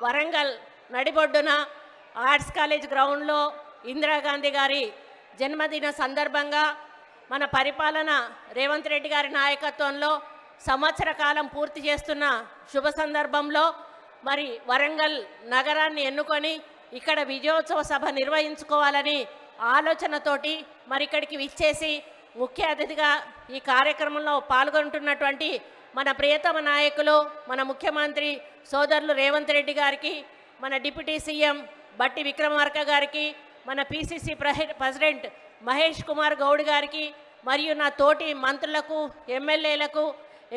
వరంగల్ నడిబొడ్డున arts college గ్రౌండ్లో ఇందిరాగాంధీ గారి జన్మదిన సందర్భంగా మన పరిపాలన రేవంత్ రెడ్డి గారి నాయకత్వంలో సంవత్సర కాలం పూర్తి చేస్తున్న శుభ సందర్భంలో మరి వరంగల్ నగరాన్ని ఎన్నుకొని ఇక్కడ విజయోత్సవ సభ నిర్వహించుకోవాలని ఆలోచనతోటి మరి ఇక్కడికి విచ్చేసి ముఖ్య అతిథిగా ఈ కార్యక్రమంలో పాల్గొంటున్నటువంటి మన ప్రియతమ నాయకులు మన ముఖ్యమంత్రి సోదరులు రేవంత్ రెడ్డి గారికి, మన డిప్యూటీ సీఎం బట్టి విక్రమార్క గారికి, మన పిసిసి ప్రెసిడెంట్ మహేష్ కుమార్ గౌడ్ గారికి, మరియు నా తోటి మంత్రులకు, ఎమ్మెల్యేలకు,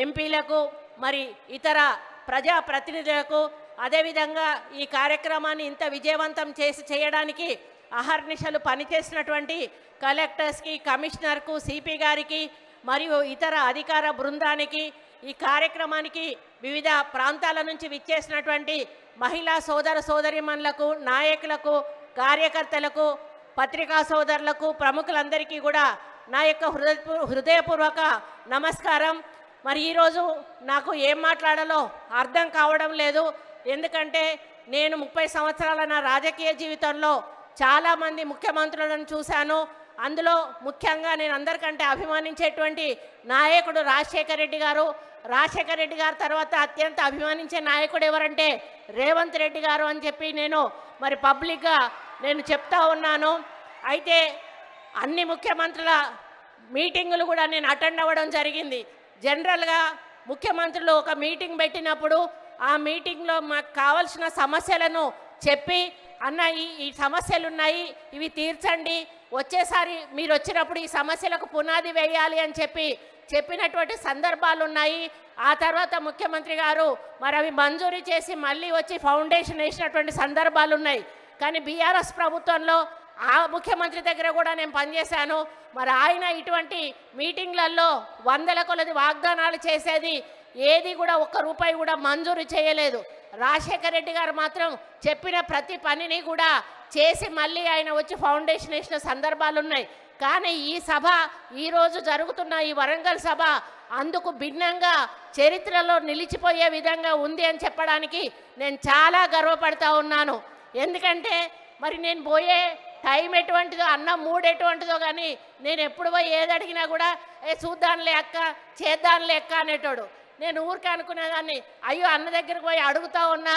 ఎంపీలకు, మరి ఇతర ప్రజాప్రతినిధులకు, అదేవిధంగా ఈ కార్యక్రమాన్ని ఇంత విజయవంతం చేయడానికి అహర్నిశలు పనిచేసినటువంటి కలెక్టర్స్కి, కమిషనర్కు, సిపి గారికి మరియు ఇతర అధికార బృందానికి, ఈ కార్యక్రమానికి వివిధ ప్రాంతాల నుంచి విచ్చేసినటువంటి మహిళా సోదరీమణులకు, నాయకులకు, కార్యకర్తలకు, పత్రికా సోదరులకు, ప్రముఖులందరికీ కూడా నా యొక్క హృదయపూర్వక నమస్కారం. మరి ఈరోజు నాకు ఏం మాట్లాడాలో అర్థం కావడం లేదు. ఎందుకంటే నేను 30 సంవత్సరాల నా రాజకీయ జీవితంలో చాలామంది ముఖ్యమంత్రులను చూశాను. అందులో ముఖ్యంగా నేను అందరికంటే అభిమానించేటువంటి నాయకుడు రాజశేఖర రెడ్డి గారు. రాజశేఖర రెడ్డి గారి తర్వాత అత్యంత అభిమానించే నాయకుడు ఎవరంటే రేవంత్ రెడ్డి గారు అని చెప్పి నేను మరి పబ్లిక్గా నేను చెప్తా ఉన్నాను. అయితే అన్ని ముఖ్యమంత్రుల మీటింగులు కూడా నేను అటెండ్ అవ్వడం జరిగింది. జనరల్గా ముఖ్యమంత్రులు ఒక మీటింగ్ పెట్టినప్పుడు ఆ మీటింగ్లో మాకు కావాల్సిన సమస్యలను చెప్పి, అన్న ఈ సమస్యలు ఉన్నాయి, ఇవి తీర్చండి, వచ్చేసారి మీరు వచ్చినప్పుడు ఈ సమస్యలకు పునాది వేయాలి అని చెప్పినటువంటి సందర్భాలు ఉన్నాయి. ఆ తర్వాత ముఖ్యమంత్రి గారు మరి అవి మంజూరు చేసి మళ్ళీ వచ్చి ఫౌండేషన్ వేసినటువంటి సందర్భాలు ఉన్నాయి. కానీ బీఆర్ఎస్ ప్రభుత్వంలో ఆ ముఖ్యమంత్రి దగ్గర కూడా నేను పనిచేశాను. మరి ఆయన ఇటువంటి మీటింగ్లలో వందల కొలది వాగ్దానాలు చేసేది, ఏది కూడా ఒక్క రూపాయి కూడా మంజూరు చేయలేదు. రాజశేఖర రెడ్డి గారు మాత్రం చెప్పిన ప్రతి పనిని కూడా చేసి మళ్ళీ ఆయన వచ్చి ఫౌండేషన్ వేసిన సందర్భాలు ఉన్నాయి. కానీ ఈ సభ, ఈరోజు జరుగుతున్న ఈ వరంగల్ సభ అందుకు భిన్నంగా చరిత్రలో నిలిచిపోయే విధంగా ఉంది అని చెప్పడానికి నేను చాలా గర్వపడతా ఉన్నాను. ఎందుకంటే మరి నేను పోయే టైం ఎటువంటిదో, అన్న మూడు ఎటువంటిదో, కానీ నేను ఎప్పుడు పోయి ఏది అడిగినా కూడా చూద్దాంలే అక్క, చేద్దాంలే అక్క అనేటోడు. నేను ఊరికే అనుకునేదాన్ని, అయ్యో అన్న దగ్గరికి పోయి అడుగుతా ఉన్నా,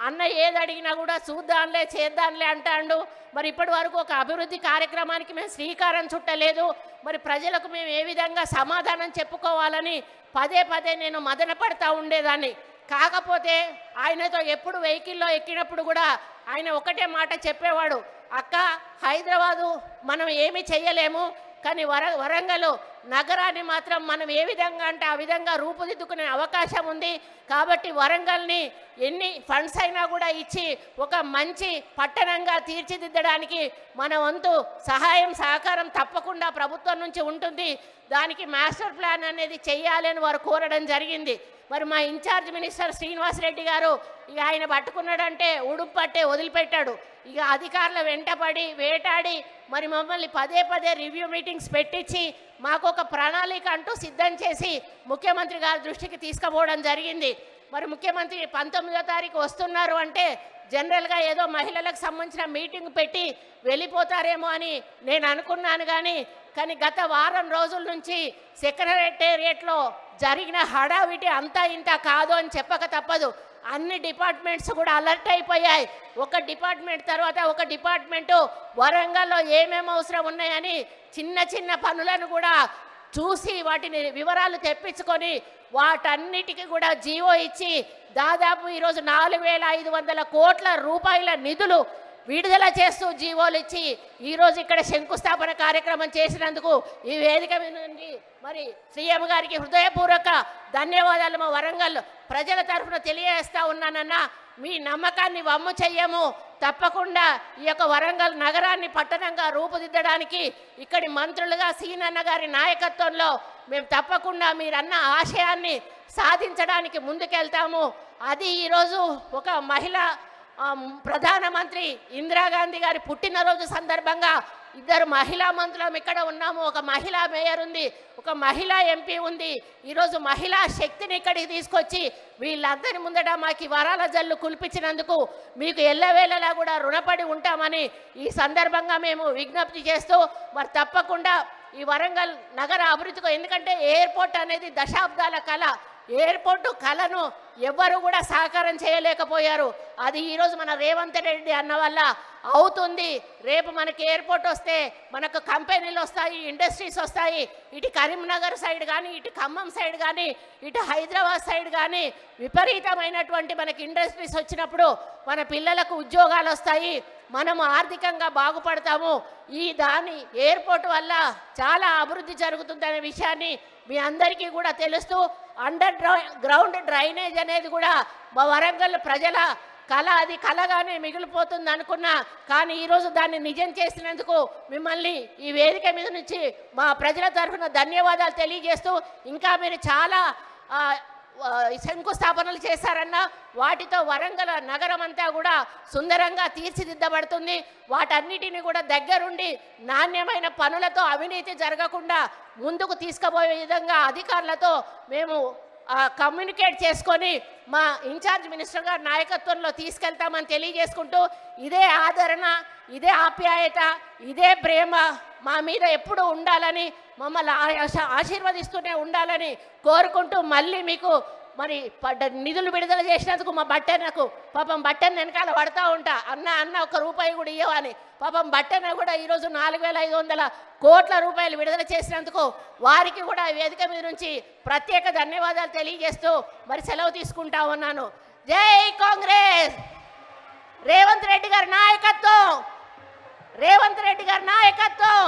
అన్న ఏది అడిగినా కూడా చూద్దాంలే చేద్దాంలే అంటాడు. మరి ఇప్పటి వరకు ఒక అభివృద్ధి కార్యక్రమానికి మేము శ్రీకారం చుట్టలేదు. మరి ప్రజలకు మేము ఏ విధంగా సమాధానం చెప్పుకోవాలని పదే పదే నేను మదన పడతా ఉండేదాన్ని. కాకపోతే ఆయనతో ఎప్పుడు వెహికల్లో ఎక్కినప్పుడు కూడా ఆయన ఒకటే మాట చెప్పేవాడు, అక్క హైదరాబాదు మనం ఏమీ చెయ్యలేము, కానీ వరంగల్ నగరాన్ని మాత్రం మనం ఏ విధంగా అంటే ఆ విధంగా రూపుదిద్దుకునే అవకాశం ఉంది. కాబట్టి వరంగల్ని ఎన్ని ఫండ్స్ అయినా కూడా ఇచ్చి ఒక మంచి పట్టణంగా తీర్చిదిద్దడానికి మన వంతు సహాయం సహకారం తప్పకుండా ప్రభుత్వం నుంచి ఉంటుంది. దానికి మాస్టర్ ప్లాన్ అనేది చెయ్యాలని వారు కోరడం జరిగింది. మరి మా ఇన్ఛార్జ్ మినిస్టర్ శ్రీనివాసరెడ్డి గారు ఇక ఆయన పట్టుకున్నాడంటే ఉడుపు పట్టే వదిలిపెట్టాడు. ఇక అధికారుల వెంటపడి వేటాడి మరి మమ్మల్ని పదే పదే రివ్యూ మీటింగ్స్ పెట్టించి మాకు ఒక ప్రణాళిక అంటూ సిద్ధం చేసి ముఖ్యమంత్రి గారి దృష్టికి తీసుకుపోవడం జరిగింది. మరి ముఖ్యమంత్రి 19వ తారీఖు వస్తున్నారు అంటే జనరల్గా ఏదో మహిళలకు సంబంధించిన మీటింగ్ పెట్టి వెళ్ళిపోతారేమో అని నేను అనుకున్నాను. కానీ గత వారం రోజుల నుంచి సెక్రటేరియట్లో జరిగిన హడావిడి అంతా ఇంత కాదు అని చెప్పక తప్పదు. అన్ని డిపార్ట్మెంట్స్ కూడా అలర్ట్ అయిపోయాయి. ఒక డిపార్ట్మెంట్ తర్వాత ఒక డిపార్ట్మెంటు వరంగల్లో ఏమేమి అవసరం ఉన్నాయని చిన్న చిన్న పనులను కూడా చూసి వాటిని వివరాలు తెప్పించుకొని వాటన్నిటికీ కూడా జీవో ఇచ్చి దాదాపు ఈరోజు 4,500 కోట్ల రూపాయల నిధులు విడుదల చేస్తూ జీవోలు ఇచ్చి ఈరోజు ఇక్కడ శంకుస్థాపన కార్యక్రమం చేసినందుకు ఈ వేదిక మీద నుండి మరి సీఎం గారికి హృదయపూర్వక ధన్యవాదాలు మా వరంగల్ ప్రజల తరఫున తెలియజేస్తా ఉన్నానన్నా. మీ నమ్మకాన్ని వమ్ము చెయ్యము. తప్పకుండా ఈ యొక్క వరంగల్ నగరాన్ని పట్టణంగా రూపుదిద్దడానికి ఇక్కడి మంత్రులుగా సీనన్న గారి నాయకత్వంలో మేము తప్పకుండా మీరన్న ఆశయాన్ని సాధించడానికి ముందుకెళ్తాము. అది ఈరోజు ఒక మహిళ ప్రధానమంత్రి ఇందిరాగాంధీ గారి పుట్టినరోజు సందర్భంగా 2 మహిళా మంత్రులం ఇక్కడ ఉన్నాము, ఒక మహిళా మేయర్ ఉంది, ఒక మహిళా ఎంపీ ఉంది. ఈరోజు మహిళా శక్తిని ఇక్కడికి తీసుకొచ్చి వీళ్ళందరి ముందట మాకు ఈ వరాల జల్లు కుల్పించినందుకు మీకు ఎల్లవేళలా కూడా రుణపడి ఉంటామని ఈ సందర్భంగా మేము విజ్ఞప్తి చేస్తూ, మరి తప్పకుండా ఈ వరంగల్ నగర అభివృద్ధికి, ఎందుకంటే ఎయిర్పోర్ట్ అనేది దశాబ్దాల కళ, ఎయిర్పోర్టు కళను ఎవ్వరు కూడా సహకారం చేయలేకపోయారు. అది ఈరోజు మన రేవంత్ రెడ్డి అన్న వల్ల అవుతుంది. రేపు మనకి ఎయిర్పోర్ట్ వస్తే మనకు కంపెనీలు వస్తాయి, ఇండస్ట్రీస్ వస్తాయి. ఇటు కరీంనగర్ సైడ్ కానీ, ఇటు ఖమ్మం సైడ్ కానీ, ఇటు హైదరాబాద్ సైడ్ కానీ విపరీతమైనటువంటి మనకి ఇండస్ట్రీస్ వచ్చినప్పుడు మన పిల్లలకు ఉద్యోగాలు వస్తాయి, మనము ఆర్థికంగా బాగుపడతాము. ఈ దాని ఎయిర్పోర్ట్ వల్ల చాలా అభివృద్ధి జరుగుతుందనే విషయాన్ని మీ అందరికీ కూడా తెలుస్తూ, గ్రౌండ్ డ్రైనేజ్ అనేది కూడా మా వరంగల్ ప్రజల కళ, అది కళగానే మిగిలిపోతుంది అనుకున్నా. కానీ ఈరోజు దాన్ని నిజం చేసినందుకు మిమ్మల్ని ఈ వేదిక మీద నుంచి మా ప్రజల తరఫున ధన్యవాదాలు తెలియజేస్తూ, ఇంకా మీరు చాలా శంకుస్థాపనలు చేశారన్న వాటితో వరంగల్ నగరం అంతా కూడా సుందరంగా తీర్చిదిద్దబడుతుంది. వాటన్నిటిని కూడా దగ్గరుండి నాణ్యమైన పనులతో అవినీతి జరగకుండా ముందుకు తీసుకుపోయే విధంగా అధికారులతో మేము కమ్యూనికేట్ చేసుకొని మా ఇన్ఛార్జ్ మినిస్టర్ గారి నాయకత్వంలో తీసుకెళ్తామని తెలియజేసుకుంటూ, ఇదే ఆదరణ, ఇదే ఆప్యాయత, ఇదే ప్రేమ మా మీద ఎప్పుడు ఉండాలని, మమ్మల్ని ఆశీర్వదిస్తూనే ఉండాలని కోరుకుంటూ, మళ్ళీ మీకు మరి నిధులు విడుదల చేసినందుకు మా బట్టెనకు పాపం బట్టెన వెనకాల పడతా ఉంటా, అన్న 1 రూపాయి కూడా ఇవ్వని పాపం బట్టెన కూడా ఈరోజు 4,500 కోట్ల రూపాయలు విడుదల చేసినందుకు వారికి కూడా వేదిక మీద నుంచి ప్రత్యేక ధన్యవాదాలు తెలియజేస్తూ మరి సెలవు తీసుకుంటా ఉన్నాను. జై కాంగ్రెస్! రేవంత్ రెడ్డి గారి నాయకత్వం, రేవంత్ రెడ్డి గారి నాయకత్వం.